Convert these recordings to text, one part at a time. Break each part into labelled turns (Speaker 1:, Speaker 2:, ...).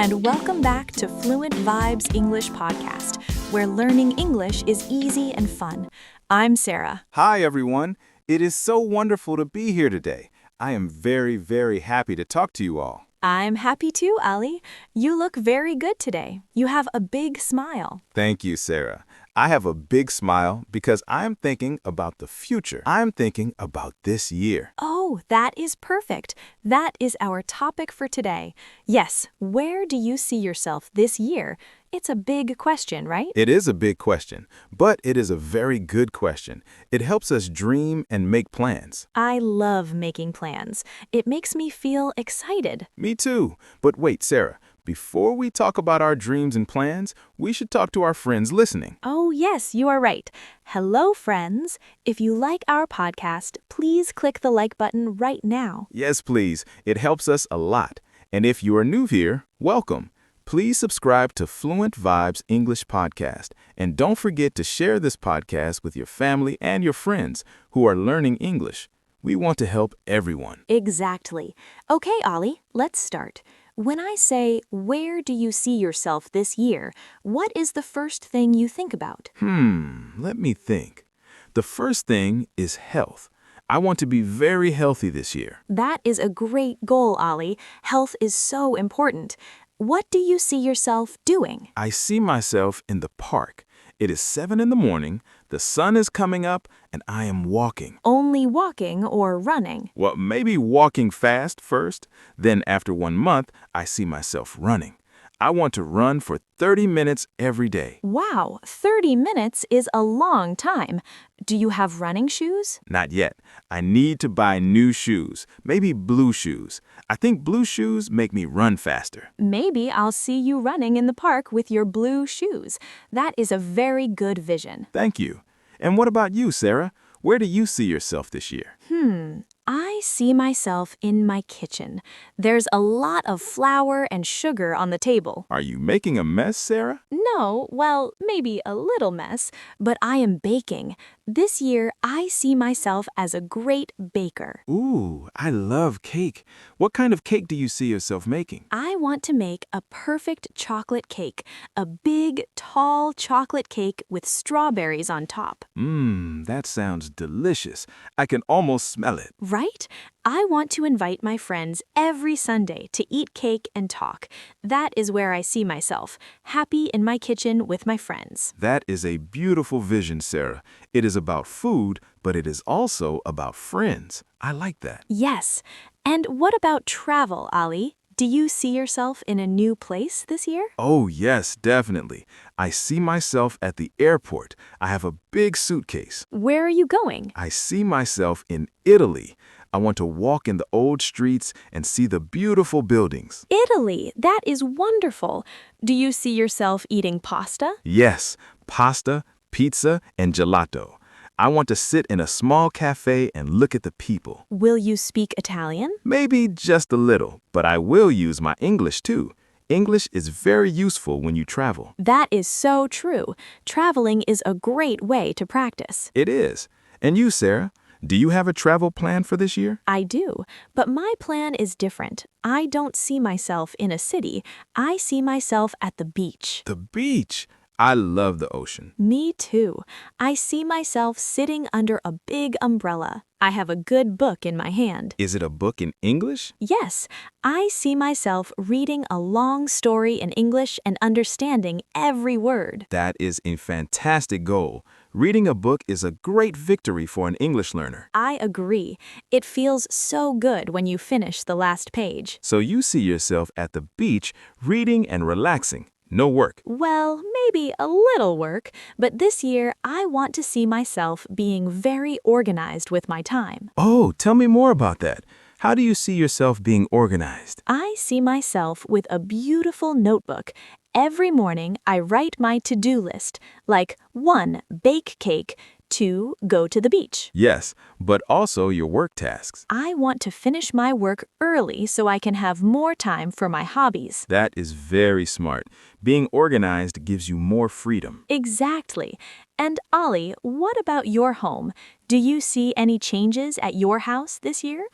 Speaker 1: and welcome back to Fluent Vibes English Podcast, where learning English is easy and fun. I'm Sarah.
Speaker 2: Hi, everyone. It is so wonderful to be here today. I am very, very happy to talk to you all.
Speaker 1: I'm happy too, Ali. You look very good today. You have a big smile.
Speaker 2: Thank you, Sarah. I have a big smile because I'm thinking about the future. I'm thinking about this year.
Speaker 1: Oh, that is perfect. That is our topic for today. Yes, where do you see yourself this year? It's a big question, right?
Speaker 2: It is a big question, but it is a very good question. It helps us dream and make plans.
Speaker 1: I love making plans. It makes me feel excited.
Speaker 2: Me too. But wait, Sarah, before we talk about our dreams and plans, we should talk to our friends listening.
Speaker 1: Oh, yes, you are right. Hello, friends. If you like our podcast, please click the like button right now.
Speaker 2: Yes, please. It helps us a lot. And if you are new here, welcome. Please subscribe to Fluent Vibes English Podcast. And don't forget to share this podcast with your family and your friends who are learning English. We want to help everyone.
Speaker 1: Exactly. Okay, Ollie, let's start. When I say, where do you see yourself this year, what is the first thing you think about?
Speaker 2: Let me think. The first thing is health. I want to be very healthy this year.
Speaker 1: That is a great goal, Ollie. Health is so important. What do you see yourself doing?
Speaker 2: I see myself in the park. It is 7 in the morning, the sun is coming up, and I am walking.
Speaker 1: Only walking or running?
Speaker 2: Well, maybe walking fast first. Then after 1 month, I see myself running. I want to run for 30 minutes every day.
Speaker 1: Wow, 30 minutes is a long time. Do you have running shoes?
Speaker 2: Not yet. I need to buy new shoes, maybe blue shoes. I think blue shoes make me run faster.
Speaker 1: Maybe I'll see you running in the park with your blue shoes. That is a very good vision.
Speaker 2: Thank you. And what about you, Sarah? Where do you see yourself this year?
Speaker 1: I see myself in my kitchen. There's a lot of flour and sugar on the table.
Speaker 2: Are you making a mess, Sarah?
Speaker 1: No, well, maybe a little mess, but I am baking. This year, I see myself as a great baker.
Speaker 2: Ooh, I love cake. What kind of cake do you see yourself making?
Speaker 1: I want to make a perfect chocolate cake, a big, tall chocolate cake with strawberries on top.
Speaker 2: That sounds delicious. I can almost smell it.
Speaker 1: Right? I want to invite my friends every Sunday to eat cake and talk. That is where I see myself, happy in my kitchen with my friends.
Speaker 2: That is a beautiful vision, Sarah. It is about food, but it is also about friends. I like that.
Speaker 1: Yes. And what about travel, Ali? Do you see yourself in a new place this year?
Speaker 2: Oh, yes, definitely. I see myself at the airport. I have a big suitcase.
Speaker 1: Where are you going?
Speaker 2: I see myself in Italy. I want to walk in the old streets and see the beautiful buildings.
Speaker 1: Italy, that is wonderful. Do you see yourself eating pasta?
Speaker 2: Yes, pasta, pizza, and gelato. I want to sit in a small cafe and look at the people.
Speaker 1: Will you speak Italian?
Speaker 2: Maybe just a little, but I will use my English too. English is very useful when you travel.
Speaker 1: That is so true. Traveling is a great way to practice.
Speaker 2: It is. And you, Sarah, do you have a travel plan for this year?
Speaker 1: I do, but my plan is different. I don't see myself in a city. I see myself at the beach.
Speaker 2: The beach. I love the ocean.
Speaker 1: Me too. I see myself sitting under a big umbrella. I have a good book in my hand.
Speaker 2: Is it a book in English?
Speaker 1: Yes, I see myself reading a long story in English and understanding every word.
Speaker 2: That is a fantastic goal. Reading a book is a great victory for an English learner.
Speaker 1: I agree. It feels so good when you finish the last page.
Speaker 2: So you see yourself at the beach reading and relaxing. No work.
Speaker 1: Well, maybe a little work, but this year I want to see myself being very organized with my time.
Speaker 2: Oh, tell me more about that. How do you see yourself being organized?
Speaker 1: I see myself with a beautiful notebook. Every morning I write my to-do list, like 1. Bake cake, 2. Go to the beach.
Speaker 2: Yes, but also your work tasks.
Speaker 1: I want to finish my work early so I can have more time for my hobbies.
Speaker 2: That is very smart. Being organized gives you more freedom.
Speaker 1: Exactly. And Ollie, what about your home? Do you see any changes at your house this year?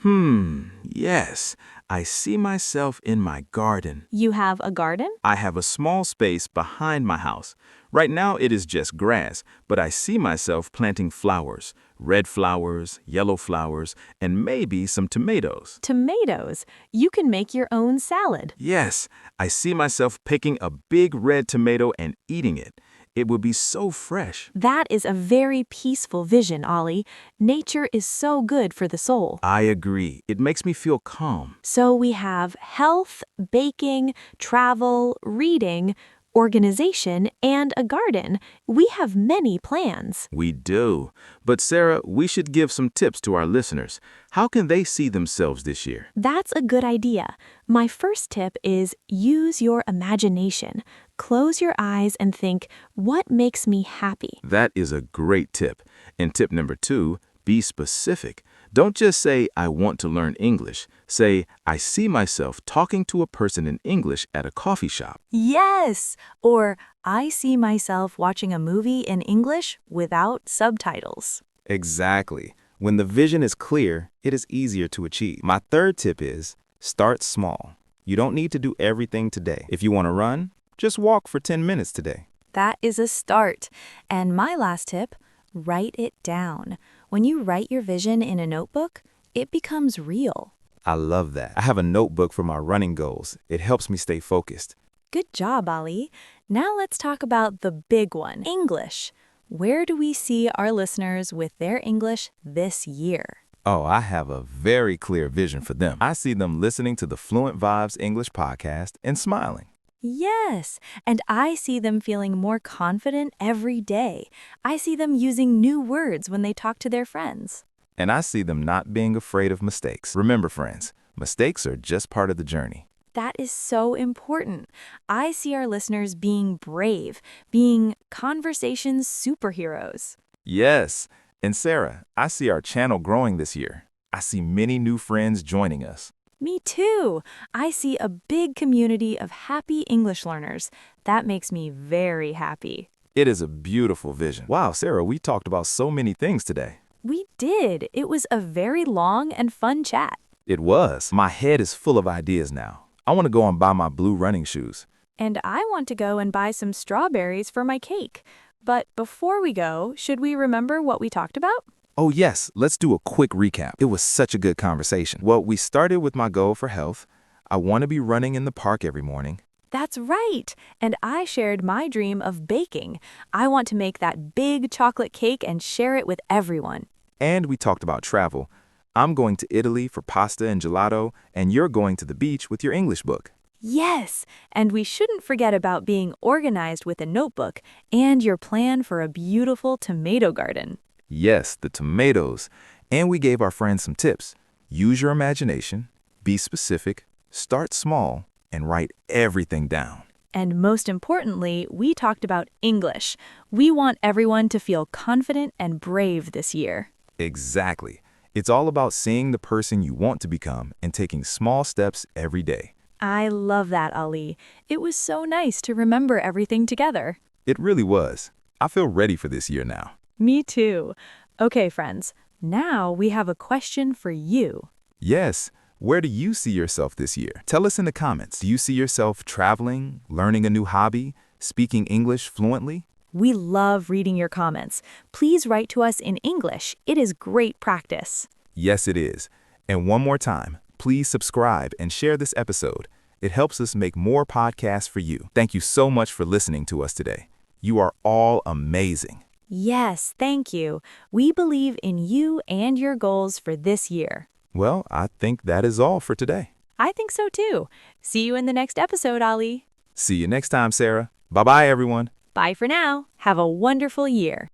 Speaker 2: Yes. I see myself in my garden.
Speaker 1: You have a garden?
Speaker 2: I have a small space behind my house. Right now it is just grass, but I see myself planting flowers, red flowers, yellow flowers, and maybe some tomatoes.
Speaker 1: Tomatoes. You can make your own salad.
Speaker 2: Yes, I see myself picking a big red tomato and eating it. It would be so fresh.
Speaker 1: That is a very peaceful vision, Ollie. Nature is so good for the soul.
Speaker 2: I agree. It makes me feel calm.
Speaker 1: So we have health, baking, travel, reading, organization, and a garden. We have many plans.
Speaker 2: We do. But Sarah, we should give some tips to our listeners. How can they see themselves this year?
Speaker 1: That's a good idea. My first tip is use your imagination. Close your eyes and think, what makes me happy?
Speaker 2: That is a great tip. And tip number 2, be specific. Don't just say, I want to learn English. Say, I see myself talking to a person in English at a coffee shop.
Speaker 1: Yes! Or, I see myself watching a movie in English without subtitles.
Speaker 3: Exactly. When the vision is clear, it is easier to achieve. My third tip is start small. You don't need to do everything today. If you want to run, just walk for 10 minutes today.
Speaker 1: That is a start. And my last tip, write it down. When you write your vision in a notebook, it becomes real.
Speaker 3: I love that. I have a notebook for my running goals. It helps me stay focused.
Speaker 1: Good job, Ali. Now let's talk about the big one, English. Where do we see our listeners with their English this year?
Speaker 3: Oh, I have a very clear vision for them. I see them listening to the Fluent Vibes English podcast and smiling.
Speaker 1: Yes, and I see them feeling more confident every day. I see them using new words when they talk to their friends.
Speaker 3: And I see them not being afraid of mistakes. Remember, friends, mistakes are just part of the journey.
Speaker 1: That is so important. I see our listeners being brave, being conversation superheroes.
Speaker 3: Yes, and Sarah, I see our channel growing this year. I see many new friends joining us.
Speaker 1: Me too. I see a big community of happy English learners. That makes me very happy.
Speaker 3: It is a beautiful vision. Wow, Sarah, we talked about so many things today.
Speaker 1: We did. It was a very long and fun chat.
Speaker 3: It was. My head is full of ideas now. I want to go and buy my blue running shoes.
Speaker 1: And I want to go and buy some strawberries for my cake. But before we go, should we remember what we talked about?
Speaker 3: Oh yes, let's do a quick recap. It was such a good conversation. Well, we started with my goal for health. I want to be running in the park every morning.
Speaker 1: That's right. And I shared my dream of baking. I want to make that big chocolate cake and share it with everyone.
Speaker 3: And we talked about travel. I'm going to Italy for pasta and gelato, and you're going to the beach with your English book.
Speaker 1: Yes, and we shouldn't forget about being organized with a notebook and your plan for a beautiful tomato garden.
Speaker 3: Yes, the tomatoes. And we gave our friends some tips. Use your imagination, be specific, start small, and write everything down.
Speaker 1: And most importantly, we talked about English. We want everyone to feel confident and brave this year.
Speaker 3: Exactly. It's all about seeing the person you want to become and taking small steps every day.
Speaker 1: I love that, Ali. It was so nice to remember everything together.
Speaker 3: It really was. I feel ready for this year now.
Speaker 1: Me too. Okay, friends, now we have a question for you.
Speaker 3: Yes. Where do you see yourself this year? Tell us in the comments. Do you see yourself traveling, learning a new hobby, speaking English fluently?
Speaker 1: We love reading your comments. Please write to us in English. It is great practice.
Speaker 3: Yes, it is. And one more time, please subscribe and share this episode. It helps us make more podcasts for you. Thank you so much for listening to us today. You are all amazing.
Speaker 1: Yes, thank you. We believe in you and your goals for this year.
Speaker 3: Well, I think that is all for today.
Speaker 1: I think so too. See you in the next episode, Ali.
Speaker 3: See you next time, Sarah. Bye-bye, everyone.
Speaker 1: Bye for now. Have a wonderful year.